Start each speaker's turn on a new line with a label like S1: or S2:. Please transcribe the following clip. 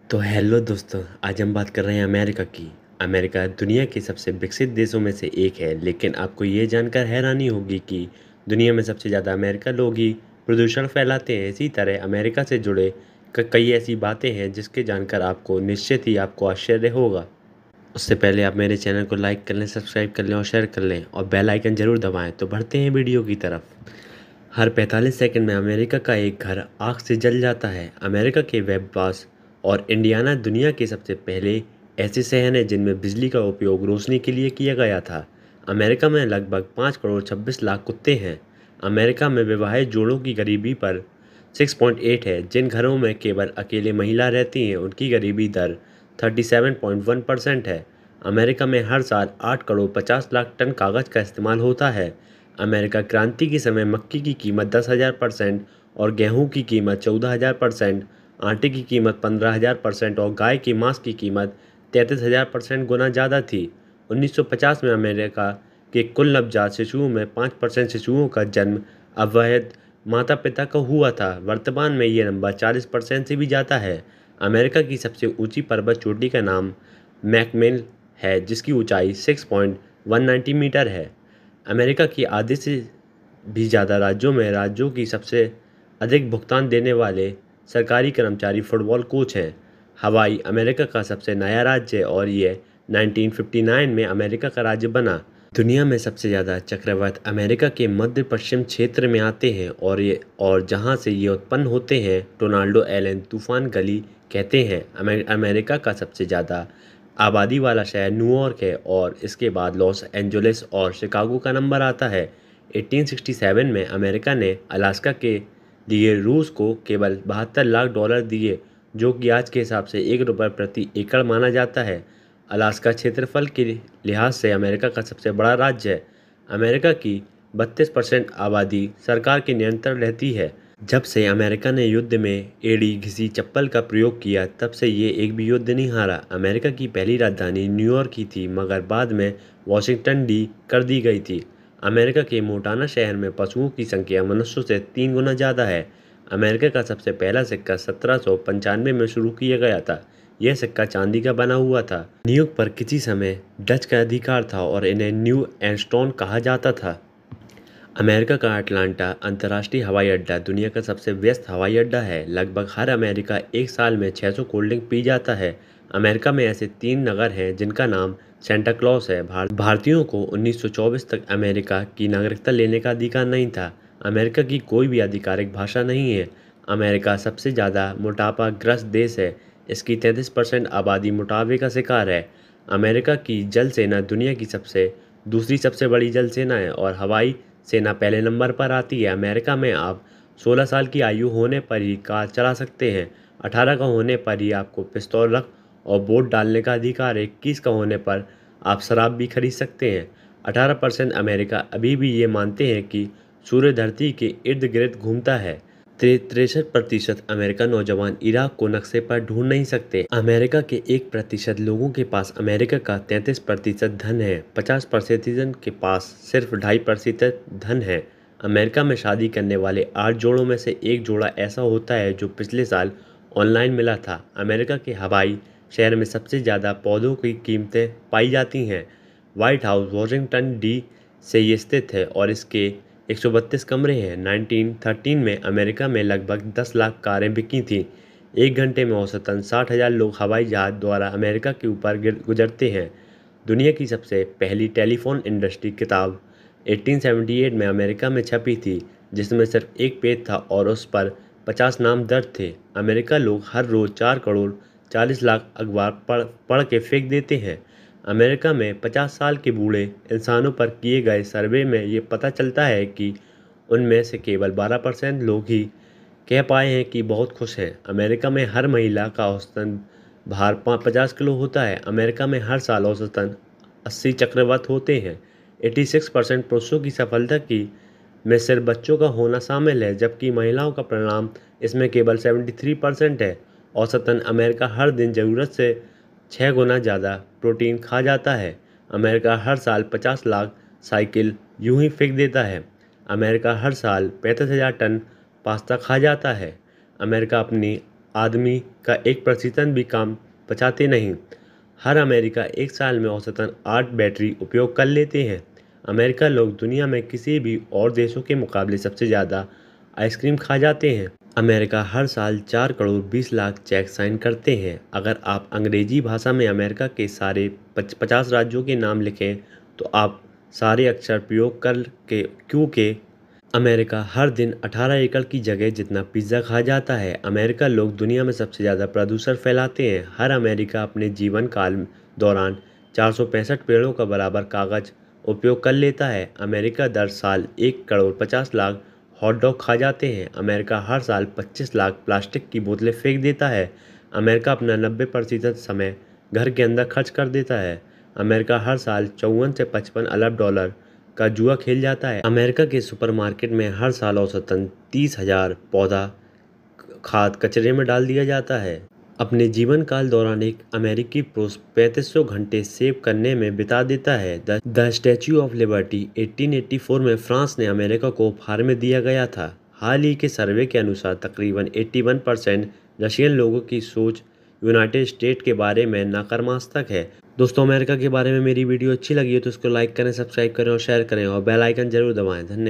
S1: तो हेलो दोस्तों, आज हम बात कर रहे हैं अमेरिका की। अमेरिका दुनिया के सबसे विकसित देशों में से एक है, लेकिन आपको ये जानकर हैरानी होगी कि दुनिया में सबसे ज़्यादा अमेरिका लोग ही प्रदूषण फैलाते हैं। इसी तरह अमेरिका से जुड़े कई ऐसी बातें हैं जिसके जानकर आपको निश्चित ही आपको आश्चर्य होगा। उससे पहले आप मेरे चैनल को लाइक कर लें, सब्सक्राइब कर लें और शेयर कर लें और बेल आइकन ज़रूर दबाएं। तो बढ़ते हैं वीडियो की तरफ। हर 45 सेकंड में अमेरिका का एक घर आग से जल जाता है। अमेरिका के वेब पास और इंडियाना दुनिया के सबसे पहले ऐसे शहर हैं जिनमें बिजली का उपयोग रोशनी के लिए किया गया था। अमेरिका में लगभग 5 करोड़ 26 लाख कुत्ते हैं। अमेरिका में विवाहित जोड़ों की गरीबी पर 6.8 है। जिन घरों में केवल अकेले महिला रहती हैं उनकी गरीबी दर 37.1% है। अमेरिका में हर साल 8 करोड़ 50 लाख टन कागज़ का इस्तेमाल होता है। अमेरिका क्रांति के समय मक्की की कीमत 10,000% और गेहूं की कीमत 14,000%, आटे की कीमत 15,000% और गाय के मांस की कीमत 33,000% गुना ज़्यादा थी। 1950 में अमेरिका के कुल नवजात शिशुओं में 5% शिशुओं का जन्म अवैध माता पिता का हुआ था। वर्तमान में ये नंबर 40% से भी ज़्यादा है। अमेरिका की सबसे ऊंची पर्वत चोटी का नाम मैकमिल है, जिसकी ऊंचाई 6.190 मीटर है। अमेरिका की आधे से भी ज़्यादा राज्यों में राज्यों की सबसे अधिक भुगतान देने वाले सरकारी कर्मचारी फुटबॉल कोच हैं। हवाई अमेरिका का सबसे नया राज्य है और ये 1959 में अमेरिका का राज्य बना। दुनिया में सबसे ज़्यादा चक्रवात अमेरिका के मध्य पश्चिम क्षेत्र में आते हैं और जहाँ से ये उत्पन्न होते हैं टोर्नाडो एलन तूफान गली कहते हैं। अमेरिका का सबसे ज़्यादा आबादी वाला शहर न्यूयॉर्क है और इसके बाद लॉस एंजलिस और शिकागो का नंबर आता है। 1867 में अमेरिका ने अलास्का के लिए रूस को केवल $72 लाख दिए, जो कि आज के हिसाब से ₹1 प्रति एकड़ माना जाता है। अलास्का क्षेत्रफल के लिहाज से अमेरिका का सबसे बड़ा राज्य है। अमेरिका की 32% आबादी सरकार के नियंत्रण रहती है। जब से अमेरिका ने युद्ध में एड़ी घिसी चप्पल का प्रयोग किया, तब से ये एक भी युद्ध नहीं हारा। अमेरिका की पहली राजधानी न्यूयॉर्क की थी, मगर बाद में वॉशिंगटन डी कर दी गई थी। अमेरिका के मोंटाना शहर में पशुओं की संख्या मनुष्यों से 3 गुना ज़्यादा है। अमेरिका का सबसे पहला सिक्का 1795 में शुरू किया गया था। यह सिक्का चांदी का बना हुआ था। न्यूयॉर्क पर किसी समय डच का अधिकार था और इन्हें न्यू एम्स्टर्डम कहा जाता था। अमेरिका का अटलांटा अंतर्राष्ट्रीय हवाई अड्डा दुनिया का सबसे व्यस्त हवाई अड्डा है। लगभग हर अमेरिका एक साल में 600 कोल्ड ड्रिंक पी जाता है। अमेरिका में ऐसे 3 नगर हैं जिनका नाम सेंटा क्लॉज है। भारतीयों को 1924 तक अमेरिका की नागरिकता लेने का अधिकार नहीं था। अमेरिका की कोई भी आधिकारिक भाषा नहीं है। अमेरिका सबसे ज़्यादा मोटापाग्रस्त देश है। इसकी 33% आबादी मोटापे का शिकार है। अमेरिका की जल सेना दुनिया की दूसरी सबसे बड़ी जल सेना है और हवाई सेना पहले नंबर पर आती है। अमेरिका में आप 16 साल की आयु होने पर ही कार चला सकते हैं। 18 का होने पर ही आपको पिस्तौल रख और वोट डालने का अधिकार है। 21 का होने पर आप शराब भी खरीद सकते हैं। 18% अमेरिका अभी भी ये मानते हैं कि सूर्य धरती के इर्द गिर्द घूमता है। 63% अमेरिका नौजवान इराक को नक्शे पर ढूंढ नहीं सकते। अमेरिका के 1% लोगों के पास अमेरिका का 33% धन है। 50% के पास सिर्फ 2.5% धन है। अमेरिका में शादी करने वाले 8 जोड़ों में से एक जोड़ा ऐसा होता है जो पिछले साल ऑनलाइन मिला था। अमेरिका के हवाई शहर में सबसे ज़्यादा पौधों की कीमतें पाई जाती हैं। व्हाइट हाउस वॉशिंगटन डी से ये स्थित है और इसके 132 कमरे हैं। 1913 में अमेरिका में लगभग 10 लाख कारें बिकी थीं। एक घंटे में औसतन 60,000 लोग हवाई जहाज द्वारा अमेरिका के ऊपर गुजरते हैं। दुनिया की सबसे पहली टेलीफोन इंडस्ट्री किताब 1878 में अमेरिका में छपी थी, जिसमें सिर्फ एक पेज था और उस पर 50 नाम दर्ज थे। अमेरिका लोग हर रोज़ 4 करोड़ 40 लाख अखबार पढ़ के फेंक देते हैं। अमेरिका में 50 साल के बूढ़े इंसानों पर किए गए सर्वे में ये पता चलता है कि उनमें से केवल 12% लोग ही कह पाए हैं कि बहुत खुश हैं। अमेरिका में हर महिला का औसतन भार 50 किलो होता है। अमेरिका में हर साल औसतन 80 चक्रवात होते हैं। 86% पुरुषों की सफलता की में सिर्फ बच्चों का होना शामिल है, जबकि महिलाओं का परिणाम इसमें केवल 73% है। औसतन अमेरिका हर दिन ज़रूरत से 6 गुना ज़्यादा प्रोटीन खा जाता है। अमेरिका हर साल 50 लाख साइकिल यूं ही फेंक देता है। अमेरिका हर साल 35,000 टन पास्ता खा जाता है। अमेरिका अपनी आदमी का 1% भी काम बचाते नहीं। हर अमेरिका एक साल में औसतन 8 बैटरी उपयोग कर लेते हैं। अमेरिका लोग दुनिया में किसी भी और देशों के मुकाबले सबसे ज़्यादा आइसक्रीम खा जाते हैं। अमेरिका हर साल 4 करोड़ 20 लाख चेक साइन करते हैं। अगर आप अंग्रेजी भाषा में अमेरिका के सारे 50 राज्यों के नाम लिखें तो आप सारे अक्षर प्रयोग कर के क्योंकि अमेरिका हर दिन 18 एकड़ की जगह जितना पिज़्ज़ा खा जाता है। अमेरिका लोग दुनिया में सबसे ज़्यादा प्रदूषण फैलाते हैं। हर अमेरिका अपने जीवन काल दौरान 465 पेड़ों का बराबर कागज़ उपयोग कर लेता है। अमेरिका दर साल 1 करोड़ 50 लाख हॉट डॉग खा जाते हैं। अमेरिका हर साल 25 लाख प्लास्टिक की बोतलें फेंक देता है। अमेरिका अपना 90% समय घर के अंदर खर्च कर देता है। अमेरिका हर साल 54 से 55 अरब डॉलर का जुआ खेल जाता है। अमेरिका के सुपरमार्केट में हर साल औसतन 30,000 पौधा खाद कचरे में डाल दिया जाता है। अपने जीवन काल दौरान एक अमेरिकी पुरुष 3500 घंटे सेव करने में बिता देता है। द स्टैच्यू ऑफ लिबर्टी 1884 में फ्रांस ने अमेरिका को उपहार में दिया गया था। हाल ही के सर्वे के अनुसार तकरीबन 81% रशियन लोगों की सोच यूनाइटेड स्टेट के बारे में नकारात्मक है। दोस्तों, अमेरिका के बारे में मेरी वीडियो अच्छी लगी है तो इसको लाइक करें, सब्सक्राइब करें और शेयर करें और बेल आइकन जरूर दबाएं। धन्यवाद।